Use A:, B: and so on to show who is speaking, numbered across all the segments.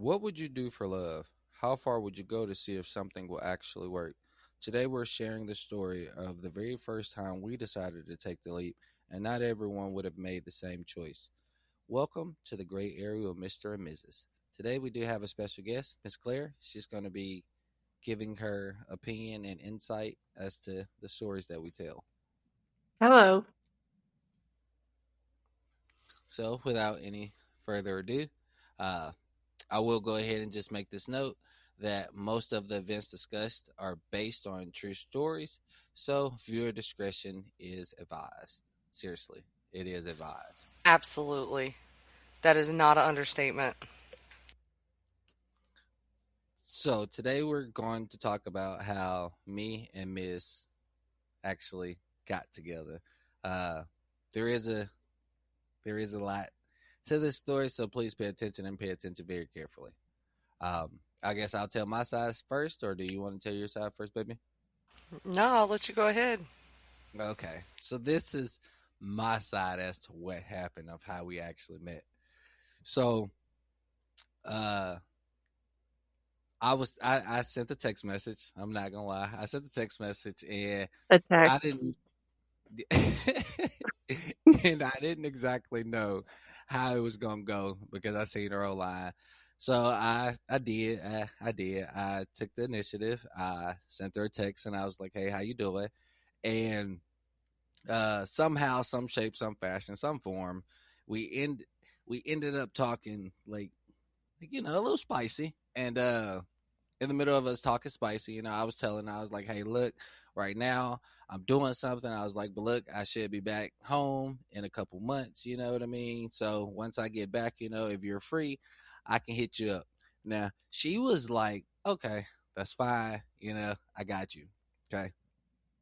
A: What would you do for love? How far would you go to see if something will actually work? Today, we're sharing the story of the very first time we decided to take the leap, and not everyone would have made the same choice. Welcome to the gray area of Mr. and Mrs. Today, we do have a special guest, Miss Claire. She's going to be giving her opinion and insight as to the stories that we tell.
B: Hello.
A: So, without any further ado, uh, I will go ahead and just make this note that most of the events discussed are based on true stories, so viewer discretion is advised. Seriously, it is advised.
C: Absolutely. That is not an understatement.
A: So, today we're going to talk about how me and Miss actually got together. Uh, there is a there is a lot to this story, so please pay attention and pay attention very carefully. I guess I'll tell my side first, or do you want to tell your side first, baby?
C: No, I'll let you go ahead.
A: Okay, so this is my side as to what happened of how we actually met. So, uh, I sent the text message. I'm not gonna lie, I sent the text message, and
B: Attack.
A: I didn't, and I didn't exactly know how it was gonna go because I seen her online. So I took the initiative. I sent her a text and I was like, "Hey, how you doing?" And somehow, some shape, some fashion, some form, we end we ended up talking like a little spicy. And in the middle of us talking spicy, I was like, "Hey, look, right now I'm doing something." I was like, "But look, I should be back home in a couple months." You know what I mean? So once I get back, if you're free, I can hit you up. Now she was like, "Okay, that's fine. I got you." Okay.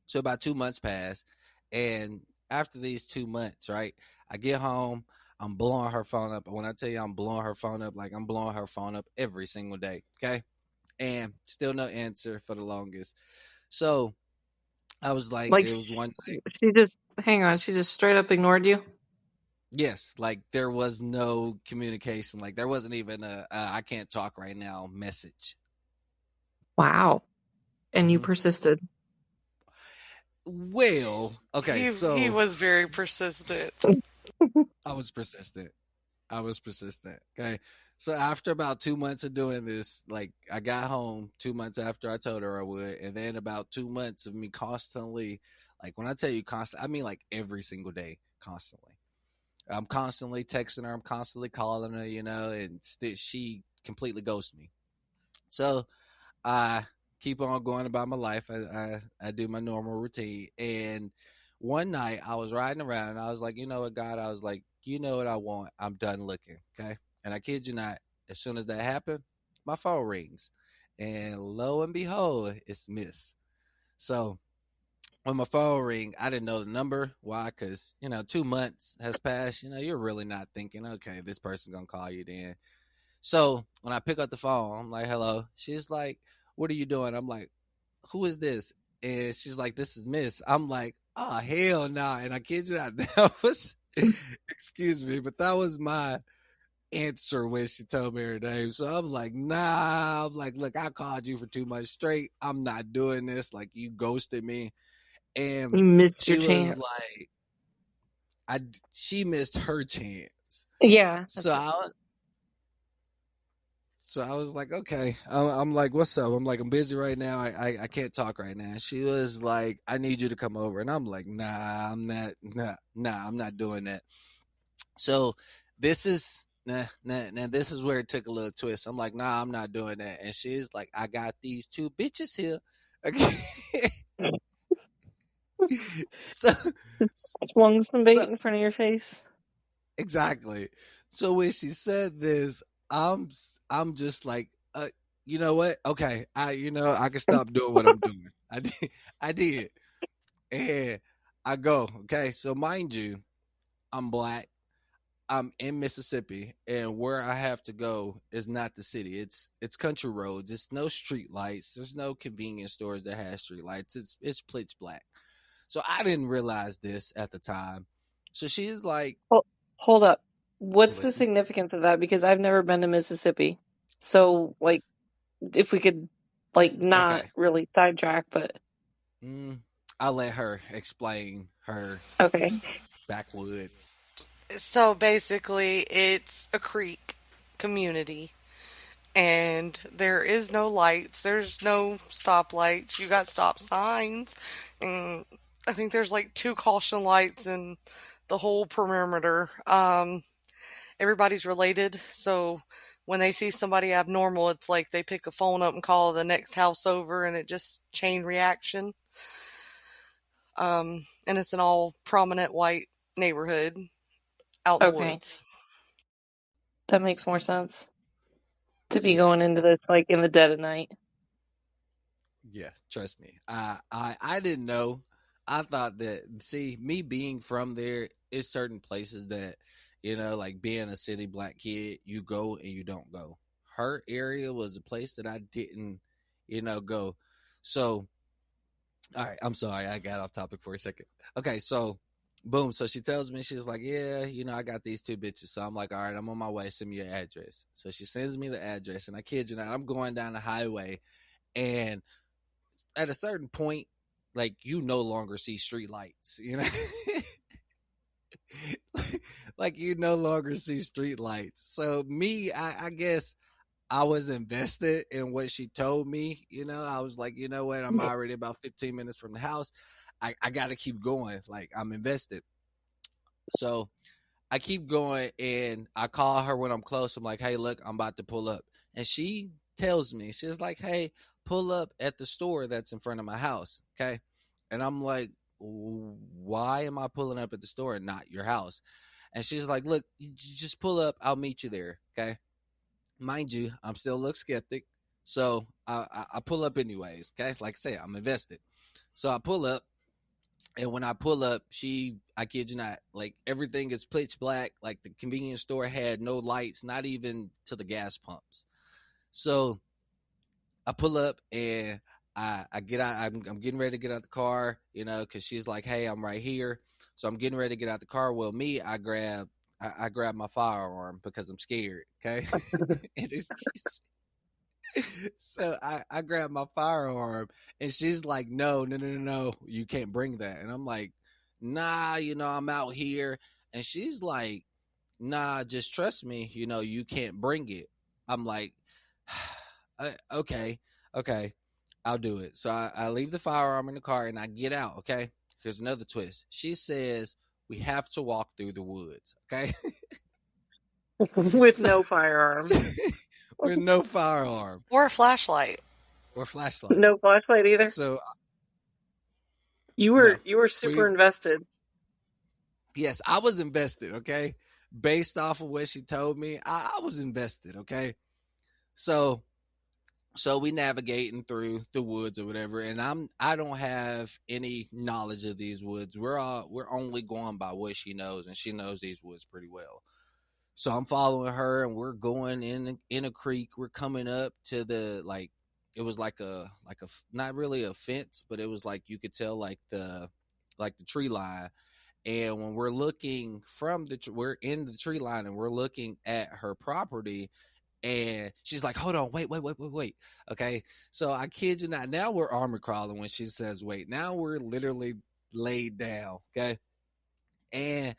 A: So about 2 months pass, and after these 2 months, right, I get home. I'm blowing her phone up. And when I tell you I'm blowing her phone up, like I'm blowing her phone up every single day. Okay. And still no answer for the longest. So I was like,
B: Like
A: it was one night.
B: she just hang on, she just straight up ignored you.
A: Yes, like there was no communication. Like there wasn't even a I can't talk right now message.
B: Wow. And you
A: hmm
B: persisted.
A: Well, okay,
C: He
A: so
C: was very persistent.
A: I was persistent. I was persistent. Okay. So after about 2 months of doing this, like I got home 2 months after I told her I would, and then about 2 months of me constantly, like when I tell you constant, I mean like every single day, constantly. I'm constantly texting her, I'm constantly calling her, and she completely ghosts me. So I keep on going about my life. I do my normal routine. And one night I was riding around and I was like, you know what, God? I was like, you know what I want? I'm done looking. Okay. And I kid you not, as soon as that happened, my phone rings. And lo and behold, it's Miss. So when my phone ring, I didn't know the number. Why? Because, 2 months has passed. You're really not thinking, okay, this person's going to call you then. So when I pick up the phone, I'm like, hello. She's like, what are you doing? I'm like, who is this? And she's like, this is Miss. I'm like, oh, hell no. And I kid you not, that was, excuse me, but that was my answer when she told me her name. So I'm like, nah. I'm like, look, I called you for 2 months straight. I'm not doing this. Like, you ghosted me. And
B: You missed your
A: she was
B: chance.
A: like, she missed her chance.
B: Yeah,
A: So
B: that's
A: I was like, okay. I'm like, what's up? I'm like, I'm busy right now. I can't talk right now. She was like, I need you to come over. And I'm like, nah, I'm not, nah, I'm not doing that. So this is, this is where it took a little twist. I'm like, nah, I'm not doing that. And she's like, I got these two bitches here. Okay. so,
B: swung some
A: so
B: bait in front of your face.
A: exactly. So when she said this, I'm just like, you know what? Okay, I can stop doing what I'm doing. I did, and I go. Okay, so mind you, I'm black. I'm in Mississippi, and where I have to go is not the city. It's country roads. It's no street lights. There's no convenience stores that has street lights. It's pitch black. So I didn't realize this at the time. So she's like,
B: Hold up.
A: I'm
B: What's the
A: listening.
B: significance of that? Because I've never been to Mississippi. So, like, if we could, like, not
A: Okay.
B: really sidetrack, but
A: Mm, I'll let her explain her
B: okay.
A: backwoods.
C: So basically, it's a creek community, and there is no lights. There's no stoplights. You got stop signs, and I think there's like two caution lights in the whole perimeter. Everybody's related, so when they see somebody abnormal, it's like they pick a phone up and call the next house over, and it just chain reaction. And it's an all prominent white neighborhood out in the
B: Okay.
C: woods.
B: That makes more sense to be going
A: Yes.
B: into this, like, in the dead of night.
A: Yeah, trust me. I didn't know. I thought that, see, me being from there is certain places that, like being a city black kid, you go and you don't go. Her area was a place that I didn't, go. So, all right, I'm sorry, I got off topic for a second. Okay, so boom. So she tells me, she's like, yeah, I got these two bitches. So I'm like, all right, I'm on my way. Send me your address. So she sends me the address, and I kid you not, I'm going down the highway, and at a certain point, like, you no longer see street lights, like you no longer see street lights. So me, I guess I was invested in what she told me. I was like, you know what? I'm
B: Yeah.
A: already about 15 minutes from the house. I got to keep going. Like, I'm invested. So I keep going, and I call her when I'm close. I'm like, hey, look, I'm about to pull up. And she tells me, she's like, hey, pull up at the store that's in front of my house. Okay. And I'm like, why am I pulling up at the store and not your house? And she's like, look, you just pull up. I'll meet you there. Okay. Mind you, I'm still a little skeptic. So I pull up anyways. Okay. Like I say, I'm invested. So I pull up, and when I pull up, I kid you not, like, everything is pitch black. Like, the convenience store had no lights, not even to the gas pumps. So I pull up, and I get out. I'm getting ready to get out the car, because she's like, hey, I'm right here. So I'm getting ready to get out the car. Well, me, I grab my firearm because I'm scared. Okay. And so I grab my firearm, and she's like, no, no, no, no, no, you can't bring that. And I'm like, nah, I'm out here. And she's like, nah, just trust me, you can't bring it. I'm like, okay, okay, I'll do it. So I leave the firearm in the car, and I get out. Okay. Here's another twist. She says, we have to walk through the woods. Okay.
B: With
A: so,
B: no firearm.
A: with no firearm
C: Or a flashlight.
A: or flashlight.
B: No flashlight either.
A: So
B: You
A: no,
B: were super
A: we
B: invested.
A: yes, I was invested. Okay, based off of what she told me, I was invested. Okay, so we navigating through the woods or whatever, and I don't have any knowledge of these woods. We're only going by what she knows, and she knows these woods pretty well. So I'm following her, and we're going in a creek. We're coming up to the, like, it was like a not really a fence, but it was like, you could tell, like the tree line. And when we're looking we're in the tree line, and we're looking at her property, and she's like, hold on, wait, wait, wait, wait, wait. Okay. So I kid you not. Now we're armor crawling when she says, wait. Now we're literally laid down. Okay. And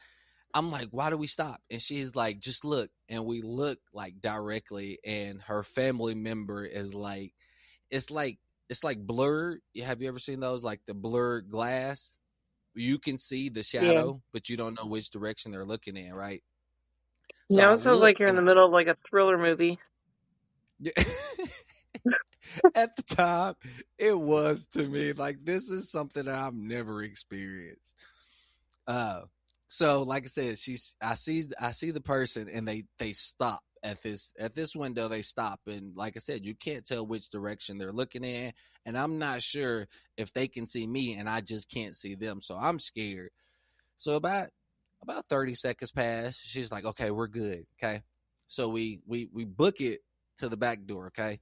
A: I'm like, why do we stop? And she's like, just look. And we look, like, directly, and her family member is like, it's like, it's like blurred. Have you ever seen those, like the blurred glass? You can see the
B: Yeah.
A: shadow, but you don't know which direction they're looking in, right? So
B: Now
A: I
B: it sounds
A: look,
B: like you're in
A: and
B: the middle of like a thriller movie.
A: at the time, it was to me like, this is something that I've never experienced. Uh, so like I said, I see the person, and they stop at this window. They stop, and like I said, you can't tell which direction they're looking in, and I'm not sure if they can see me, and I just can't see them. So I'm scared. So about 30 seconds pass. She's like, okay, we're good. Okay. So we book it to the back door. Okay.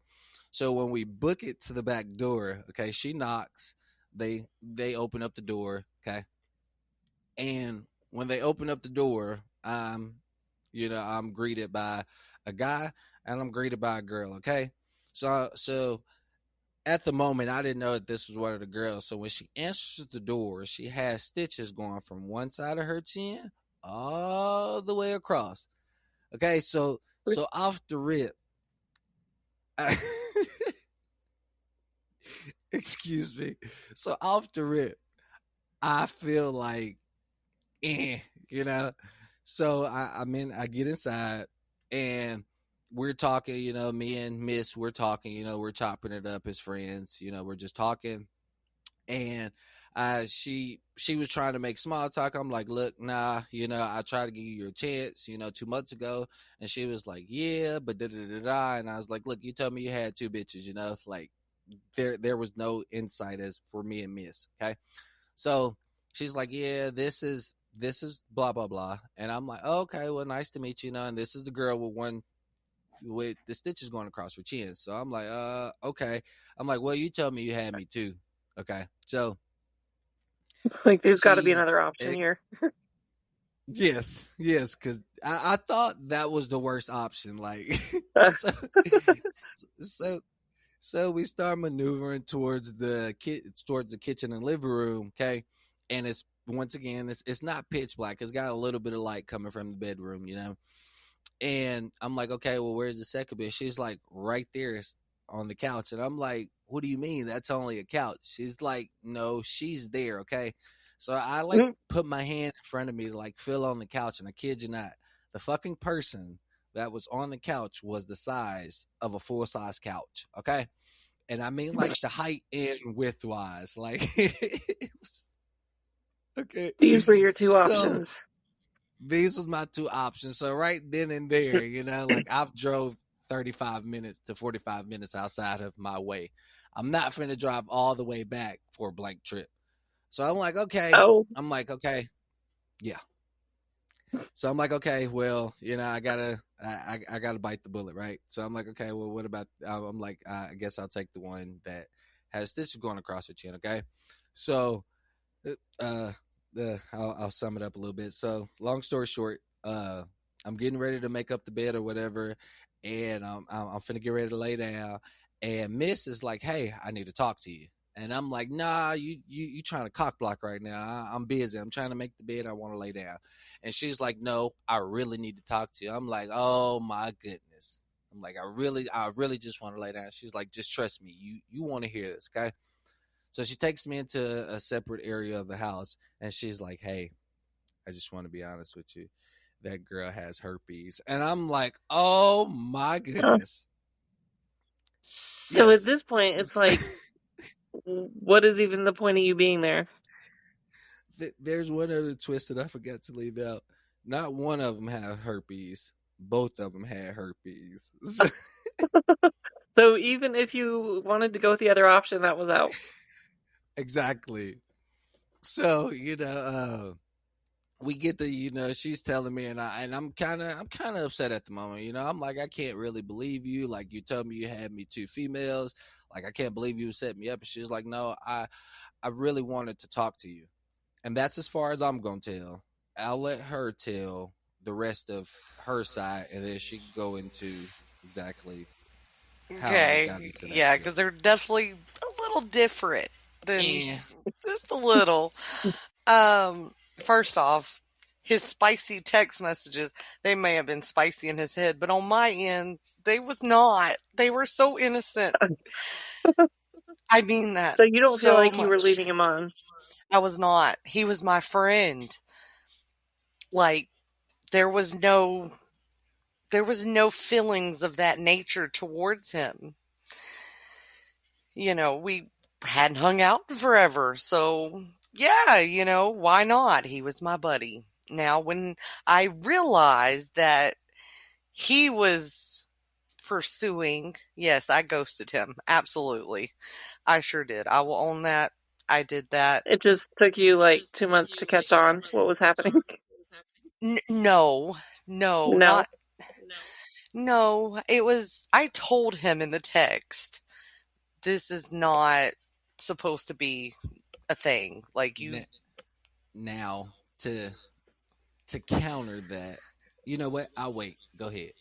A: So when we book it to the back door, okay, she knocks. They open up the door. Okay. And when they open up the door, I'm greeted by a guy, and I'm greeted by a girl. Okay, so at the moment, I didn't know that this was one of the girls. So when she answers the door, she has stitches going from one side of her chin all the way across. Okay, so off the rip, I, excuse me. So off the rip, I feel like, eh, you know. So I get inside and we're talking. Me and Miss, we're talking. We're chopping it up as friends. We're just talking and she was trying to make small talk. I'm like, look, nah, I tried to give you a chance, 2 months ago, and she was like, yeah, but da da da da, and I was like, look, you told me you had two bitches, like there was no insight as for me and Miss, okay, so she's like, yeah, this is blah blah blah, and I'm like, oh, okay, well, nice to meet you, and this is the girl with one with the stitches going across her chin. So I'm like, okay. I'm like, well, you told me you had me too. Okay. So
B: Like, there's got to be
A: she,
B: another option
A: it,
B: here.
A: yes, because I thought that was the worst option. Like, so, so, so we start maneuvering towards the kitchen and living room. Okay. And it's, once again, it's not pitch black. It's got a little bit of light coming from the bedroom. And I'm like, okay, well, where's the second bed? She's like, right there on the couch. And I'm like, what do you mean? That's only a couch. She's like, no, she's there. Okay. So I like put my hand in front of me to like feel on the couch. And I kid you not, the fucking person that was on the couch was the size of a full size couch. Okay. And I mean, like the height and width wise, like, it was, okay.
B: These were your two
A: So
B: options.
A: these was my two options. So right then and there, like I've drove 35 minutes to 45 minutes outside of my way. I'm not finna drive all the way back for a blank trip. So I'm like, okay.
B: Oh,
A: I'm like, okay. Yeah. So I'm like, okay, well, I gotta bite the bullet, right? So I'm like, okay, well, what about? I'm like, I guess I'll take the one that has stitches going across her chin. Okay, so uh I'll sum it up a little bit. So long story short, I'm getting ready to make up the bed or whatever, and I'm finna get ready to lay down, and Miss is like, hey, I need to talk to you. And I'm like, nah, you trying to cock block right now. I'm busy. I'm trying to make the bed. I want to lay down. And she's like, no, I really need to talk to you. I'm like, oh my goodness. I'm like, I really just want to lay down. She's like, just trust me. You want to hear this, okay? So she takes me into a separate area of the house and she's like, hey, I just want to be honest with you. That girl has herpes. And I'm like, oh my
B: uh,
A: goodness.
B: so at
A: Yes.
B: this point, it's like, what is even the point of you being there?
A: There's one other twist that I forgot to leave out. Not one of them had herpes. Both of them had herpes.
B: So even if you wanted to go with the other option, that was out.
A: Exactly. So, we get the, she's telling me, and I'm kind of upset at the moment. I'm like, I can't really believe you. Like, you told me you had me two females. Like, I can't believe you set me up. And she's like, no, I really wanted to talk to you, and that's as far as I'm gonna tell. I'll let her tell the rest of her side, and then she can go into exactly how I got
C: Okay,
A: into that
C: yeah,
A: deal.
C: because they're definitely a little different than
A: Eh,
C: just a little. First off, his spicy text messages, they may have been spicy in his head, but on my end, they was not. They were so innocent. I mean that
B: So you don't feel
C: so
B: like you were
C: much.
B: leading him on.
C: I was not. He was my friend. Like there was no feelings of that nature towards him. We hadn't hung out in forever, so yeah, why not? He was my buddy. Now, when I realized that he was pursuing, yes, I ghosted him. Absolutely. I sure did. I will own that. I did that.
B: It just took you like 2 months to catch on what was happening.
C: No, no,
B: No.
C: not, no. It was, I told him in the text, this is not supposed to be a thing. Like, you,
A: now to counter that, you know what? I'll wait. Go ahead.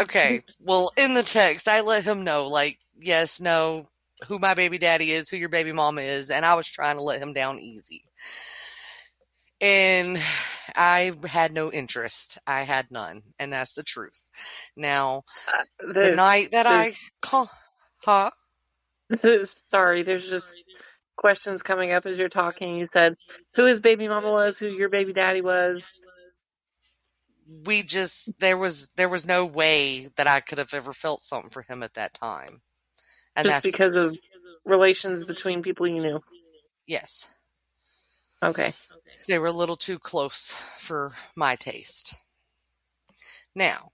C: Okay. Well, in the text, I let him know, like, yes, no, who my baby daddy is, who your baby mama is, and I was trying to let him down easy. And I had no interest. I had none, and that's the truth. Now, the
B: There's,
C: night that
B: there's,
C: I call, huh?
B: sorry, there's just questions coming up as you're talking. You said who his baby mama was, who your baby daddy was,
C: We just there was no way that I could have ever felt something for him at that time, and
B: just
C: that's the
B: because
C: truth.
B: of relations between people you knew.
C: Yes,
B: Okay.
C: they were a little too close for my taste. Now,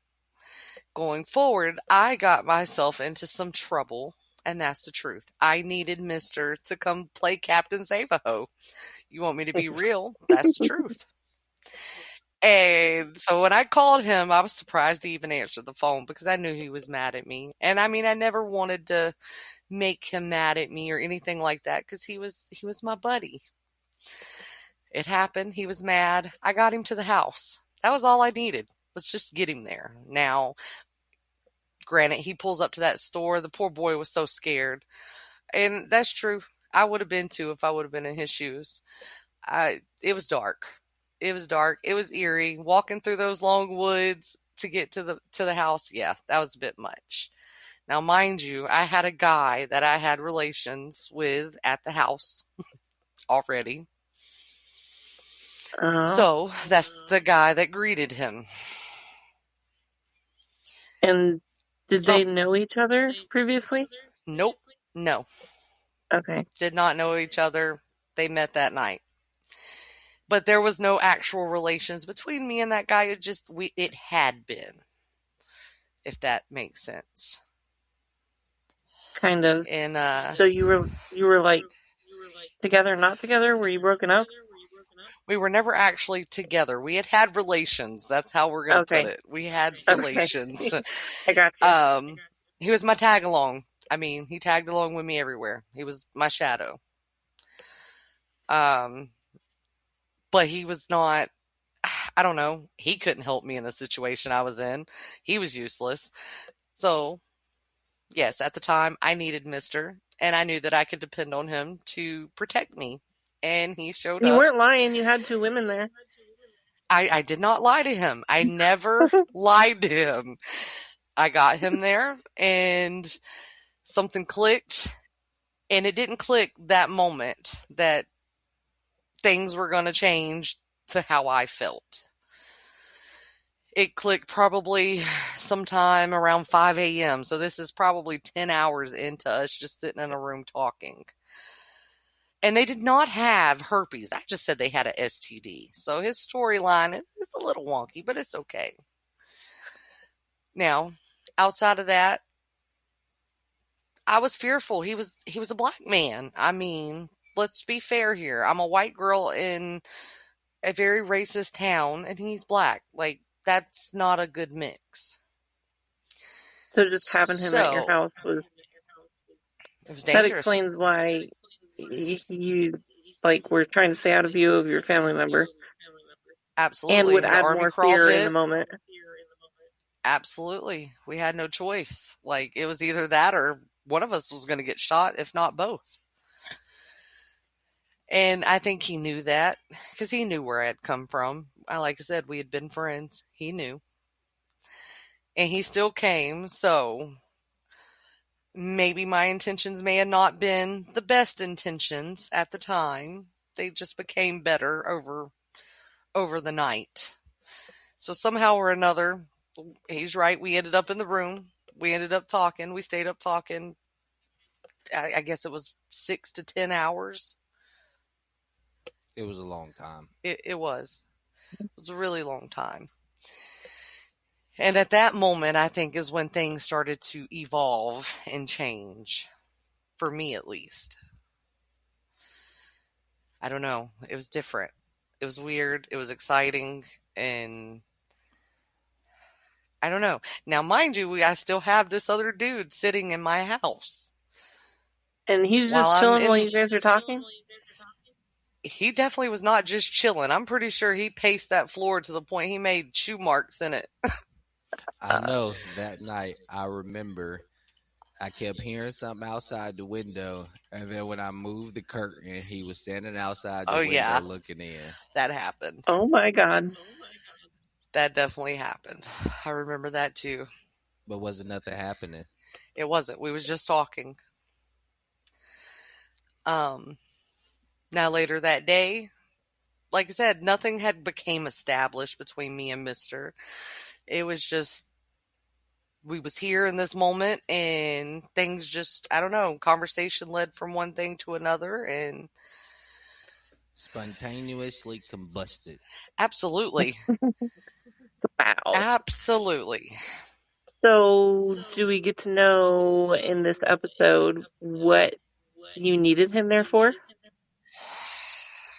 C: going forward, I got myself into some trouble, and that's the truth. I needed Mister to come play Captain Save-A-Ho. You want me to be real? That's the truth. And so when I called him, I was surprised he even answered the phone because I knew he was mad at me. And I mean, I never wanted to make him mad at me or anything like that because he was my buddy. It happened. He was mad. I got him to the house. That was all I needed. Was just get him there. Now, granted, he pulls up to that store. The poor boy was so scared. And that's true. I would have been too if I would have been in his shoes. It was dark. It was dark. It was eerie. Walking through those long woods to get to the house, yeah, that was a bit much. Now, mind you, I had a guy that I had relations with at the house already.
B: Uh,
C: So that's the guy that greeted him.
B: and did
C: Some
B: they know each other previously?
C: Nope, no,
B: Okay.
C: did not know each other. They met that night. But there was no actual relations between me and that guy. It had been, if that makes sense.
B: Kind of.
C: And
B: So you were like together, not together? Were you broken up?
C: we were never actually together. We had relations. That's how we're gonna put
B: Okay.
C: it. We had
B: Okay.
C: relations.
B: I got you.
C: um, he was my tag along. I mean, he tagged along with me everywhere. He was my shadow. Um, but he was not. I don't know. He couldn't help me in the situation I was in. He was useless. So yes, at the time I needed Mister, and I knew that I could depend on him to protect me. And he showed
B: You
C: up.
B: weren't lying. You had two women there.
C: I did not lie to him. I never lied to him. I got him there and something clicked. And it didn't click that moment that things were going to change to how I felt. It clicked probably sometime around 5 a.m. So this is probably 10 hours into us just sitting in a room talking. And they did not have herpes. I just said they had a STD. So his storyline is a little wonky, but it's okay. Now, outside of that, I was fearful. He was a black man. I mean, let's be fair here. I'm a white girl in a very racist town and he's black. Like that's not a good mix.
B: So just having him at your
C: So,
B: house was
C: it was
B: that
C: dangerous.
B: explains why you like were trying to stay out of view of your family member and would
C: Absolutely. The
B: add
C: army
B: more
C: crawl
B: fear in the
C: bit.
B: moment.
C: Absolutely. We had no choice. Like it was either that or one of us was going to get shot, if not both. And I think he knew that because he knew where I had come from. Like I said, we had been friends. He knew. And he still came. So maybe my intentions may have not been the best intentions at the time. They just became better over the night. So somehow or another, he's right. We ended up in the room. We ended up talking. We stayed up talking. I guess it was 6 to 10 hours.
A: It was a long time.
C: It was. It was a really long time. And at that moment, I think is when things started to evolve and change. For me, at least. I don't know. It was different. It was weird. It was exciting. And I don't know. Now, mind you, I still have this other dude sitting in my house
B: And he's
C: while
B: just
C: I'm
B: chilling while
C: in.
B: you guys are talking?
C: He definitely was not just chilling. I'm pretty sure he paced that floor to the point he made shoe marks in it.
A: I know that night. I remember I kept hearing something outside the window, and then when I moved the curtain, he was standing outside the
C: Oh
A: window
C: yeah,
A: looking in.
C: that happened.
B: Oh my God.
C: That definitely happened. I remember that too.
A: But wasn't nothing happening.
C: It wasn't. We was just talking. Um, Now later that day, like I said, nothing had became established between me and Mister. It was just we was here in this moment and things just I don't know, conversation led from one thing to another and
A: Spontaneously combusted.
C: absolutely.
B: Wow.
C: Absolutely.
B: So, do we get to know in this episode what you needed him there for?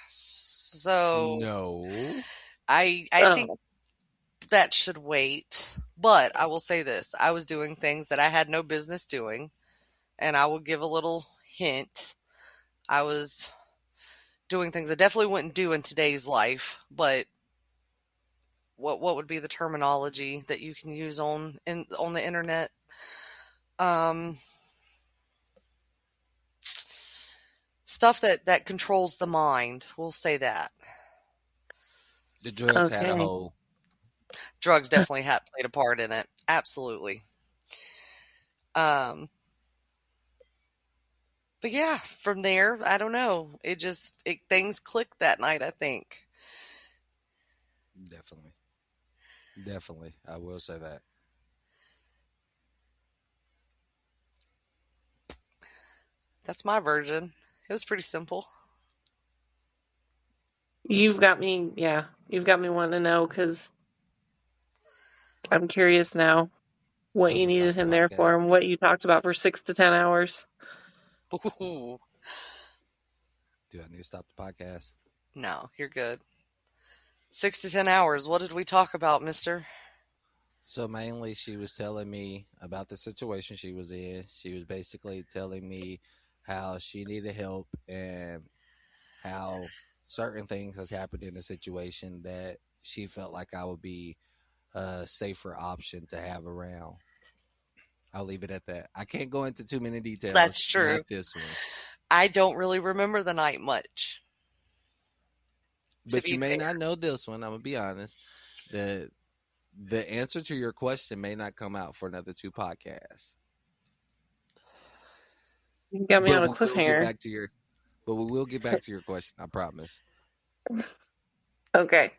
C: So
A: No.
C: I think
B: Oh,
C: that should wait. But I will say this. I was doing things that I had no business doing, and I will give a little hint. I was doing things I definitely wouldn't do in today's life, but what would be the terminology that you can use on the internet? Um Stuff that controls the mind. We'll say that.
A: The drugs had a
B: okay.
A: hole.
C: Drugs definitely had played a part in it. Absolutely. Um but yeah, from there, I don't know. Things clicked that night, I think.
A: Definitely. Definitely. I will say that.
C: That's my version. It was pretty simple.
B: You've got me wanting to know because I'm curious now what
A: I
B: you
A: need to
B: needed
A: stop the
B: him there for
A: podcast.
B: and what you talked about for 6 to 10 hours.
C: Ooh,
A: Do I need to stop the podcast?
C: no, you're good. 6 to 10 hours. What did we talk about, mister?
A: So mainly she was telling me about the situation she was in. She was basically telling me how she needed help and how certain things has happened in the situation that she felt like I would be a safer option to have around. I'll leave it at that. I can't go into too many
C: That's
A: details,
C: true.
A: not this one.
C: I don't really remember the night much, to
A: But you
C: be
A: may
C: fair.
A: not know this one. I'm gonna be honest. The the answer to your question may not come out for another two podcasts.
B: You got me
A: But
B: on a
A: we will get
B: cliffhanger.
A: back to your but we will get back to your question, I promise.
B: Okay.